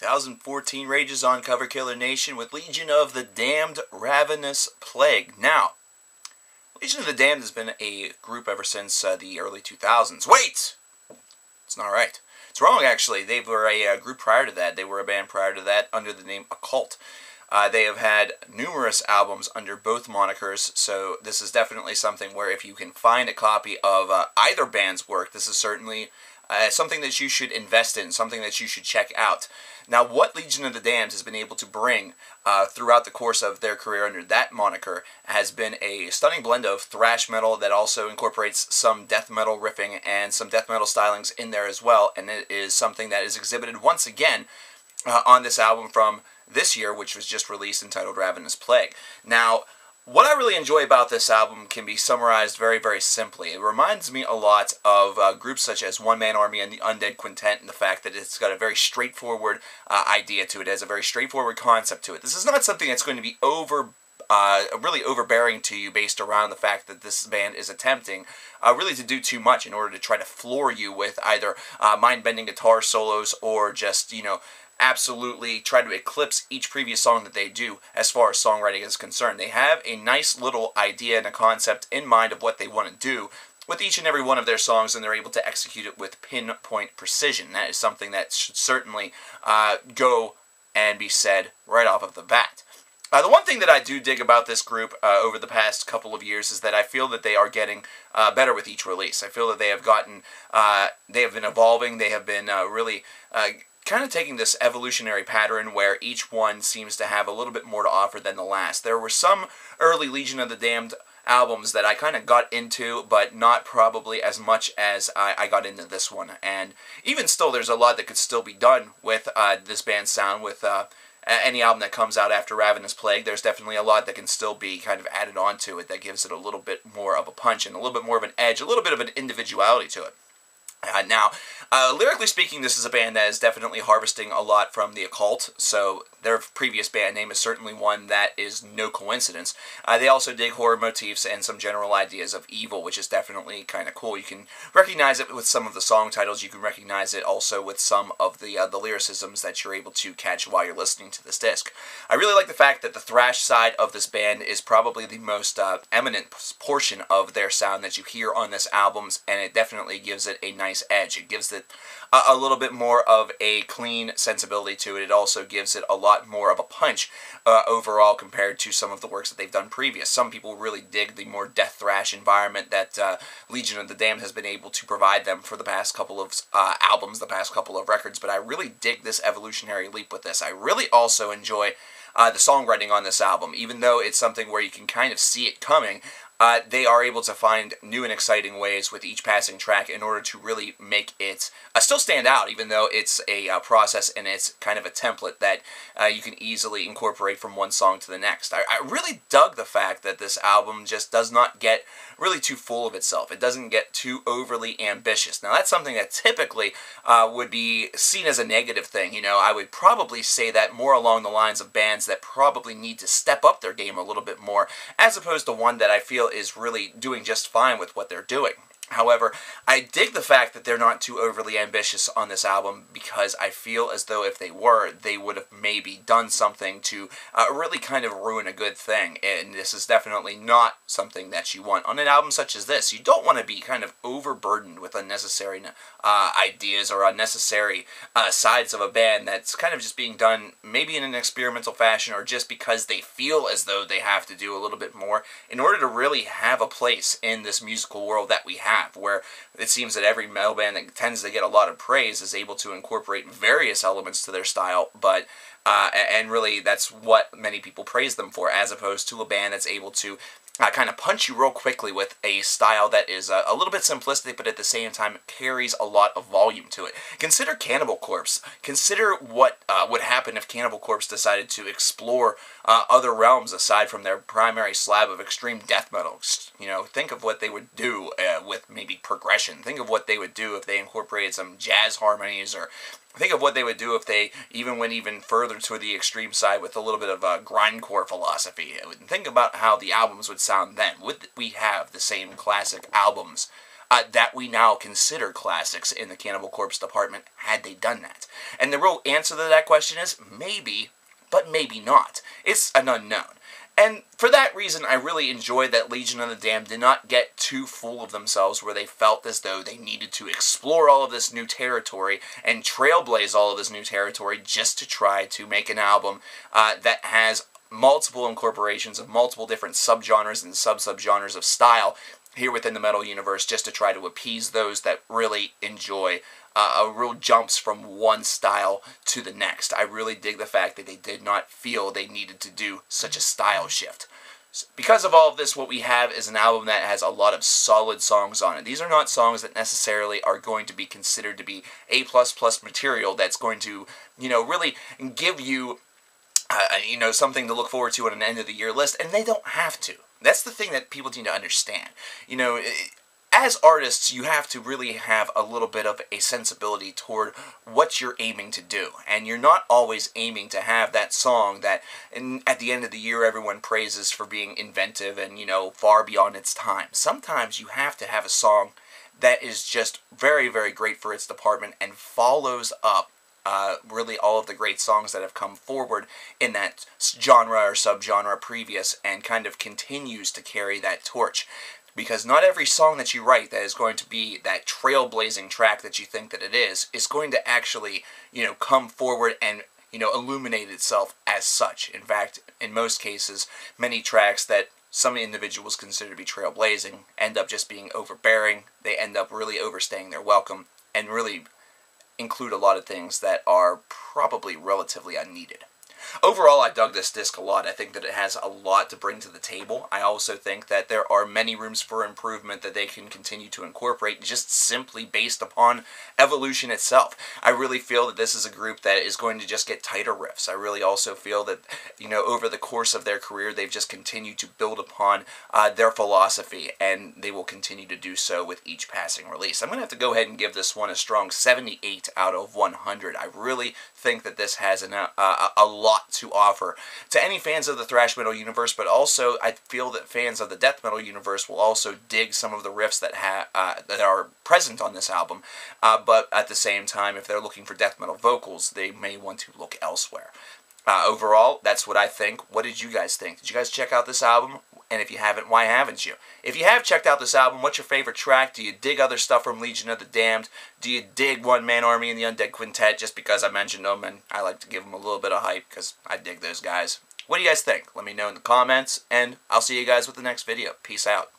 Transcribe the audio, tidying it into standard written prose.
2014 rages on Cover Killer Nation with Legion of the Damned, Ravenous Plague. Now, Legion of the Damned has been a group ever since the early 2000s. Wait! It's not right. It's wrong, actually. They were a group prior to that. They were a band prior to that under the name Occult. They have had numerous albums under both monikers, so this is definitely something where if you can find a copy of either band's work, this is certainly something that you should invest in, something that you should check out. Now, what Legion of the Damned has been able to bring throughout the course of their career under that moniker has been a stunning blend of thrash metal that also incorporates some death metal riffing and some death metal stylings in there as well, and it is something that is exhibited once again on this album from this year, which was just released, entitled Ravenous Plague. Now, what I really enjoy about this album can be summarized very, very simply. It reminds me a lot of groups such as One Man Army and the Undead Quintet, and the fact that it's got a very straightforward idea to it. It has a very straightforward concept to it. This is not something that's going to be really overbearing to you based around the fact that this band is attempting really to do too much in order to try to floor you with either mind-bending guitar solos or just, you know, absolutely try to eclipse each previous song that they do as far as songwriting is concerned. They have a nice little idea and a concept in mind of what they want to do with each and every one of their songs, and they're able to execute it with pinpoint precision. That is something that should certainly go and be said right off of the bat. The one thing that I do dig about this group over the past couple of years is that I feel that they are getting better with each release. I feel that they have been evolving. They have been really kind of taking this evolutionary pattern where each one seems to have a little bit more to offer than the last. There were some early Legion of the Damned albums that I kind of got into, but not probably as much as I got into this one. And even still, there's a lot that could still be done with this band's sound, with any album that comes out after Ravenous Plague. There's definitely a lot that can still be kind of added onto it that gives it a little bit more of a punch and a little bit more of an edge, a little bit of an individuality to it. Now, lyrically speaking, this is a band that is definitely harvesting a lot from the Occult, so their previous band name is certainly one that is no coincidence. They also dig horror motifs and some general ideas of evil, which is definitely kind of cool. You can recognize it with some of the song titles. You can recognize it also with some of the lyricisms that you're able to catch while you're listening to this disc. I really like the fact that the thrash side of this band is probably the most eminent portion of their sound that you hear on this album, and it definitely gives it a nice edge. It gives it a little bit more of a clean sensibility to it. It also gives it a lot more of a punch overall compared to some of the works that they've done previous. Some people really dig the more death thrash environment that Legion of the Damned has been able to provide them for the past couple of albums, the past couple of records, but I really dig this evolutionary leap with this. I really also enjoy the songwriting on this album. Even though it's something where you can kind of see it coming, they are able to find new and exciting ways with each passing track in order to really make it still stand out, even though it's a process and it's kind of a template that you can easily incorporate from one song to the next. I really dug the fact that this album just does not get really too full of itself. It doesn't get too overly ambitious. Now, that's something that typically would be seen as a negative thing. You know, I would probably say that more along the lines of bands that probably need to step up their game a little bit more, as opposed to one that I feel is really doing just fine with what they're doing. However, I dig the fact that they're not too overly ambitious on this album, because I feel as though if they were, they would have maybe done something to really kind of ruin a good thing, and this is definitely not something that you want on an album such as this. You don't want to be kind of overburdened with unnecessary ideas or unnecessary sides of a band that's kind of just being done maybe in an experimental fashion, or just because they feel as though they have to do a little bit more in order to really have a place in this musical world that we have, where it seems that every metal band that tends to get a lot of praise is able to incorporate various elements to their style, but and really that's what many people praise them for, as opposed to a band that's able to kind of punch you real quickly with a style that is a little bit simplistic, but at the same time carries a lot of volume to it. Consider Cannibal Corpse. Consider what would happen if Cannibal Corpse decided to explore other realms aside from their primary slab of extreme death metal. You know, think of what they would do with maybe progression. Think of what they would do if they incorporated some jazz harmonies, or think of what they would do if they even went even further to the extreme side with a little bit of a grindcore philosophy. Think about how the albums would sound then. Would we have the same classic albums that we now consider classics in the Cannibal Corpse department had they done that? And the real answer to that question is maybe, but maybe not. It's an unknown. And for that reason, I really enjoyed that Legion of the Damned did not get too full of themselves where they felt as though they needed to explore all of this new territory and trailblaze all of this new territory just to try to make an album that has multiple incorporations of multiple different subgenres and sub-subgenres of style here within the metal universe, just to try to appease those that really enjoy real jumps from one style to the next. I really dig the fact that they did not feel they needed to do such a style shift. Because of all of this, what we have is an album that has a lot of solid songs on it. These are not songs that necessarily are going to be considered to be A++ material that's going to, really give you, something to look forward to on an end-of-the-year list, and they don't have to. That's the thing that people need to understand. As artists, you have to really have a little bit of a sensibility toward what you're aiming to do. And you're not always aiming to have that song that, at the end of the year, everyone praises for being inventive and, far beyond its time. Sometimes you have to have a song that is just very, very great for its department and follows up really all of the great songs that have come forward in that genre or subgenre previous and kind of continues to carry that torch. Because not every song that you write that is going to be that trailblazing track that you think that it is going to actually, come forward and, illuminate itself as such. In fact, in most cases, many tracks that some individuals consider to be trailblazing end up just being overbearing. They end up really overstaying their welcome and really include a lot of things that are probably relatively unneeded. Overall, I dug this disc a lot. I think that it has a lot to bring to the table. I also think that there are many rooms for improvement that they can continue to incorporate just simply based upon evolution itself. I really feel that this is a group that is going to just get tighter riffs. I really also feel that, over the course of their career, they've just continued to build upon their philosophy, and they will continue to do so with each passing release. I'm going to have to go ahead and give this one a strong 78 out of 100. I really think that this has a lot to offer to any fans of the thrash metal universe, but also I feel that fans of the death metal universe will also dig some of the riffs that are present on this album, but at the same time, if they're looking for death metal vocals, they may want to look elsewhere. Overall, that's what I think. What did you guys think? Did you guys check out this album? And if you haven't, why haven't you? If you have checked out this album, what's your favorite track? Do you dig other stuff from Legion of the Damned? Do you dig One Man Army and the Undead Quintet just because I mentioned them and I like to give them a little bit of hype because I dig those guys? What do you guys think? Let me know in the comments, and I'll see you guys with the next video. Peace out.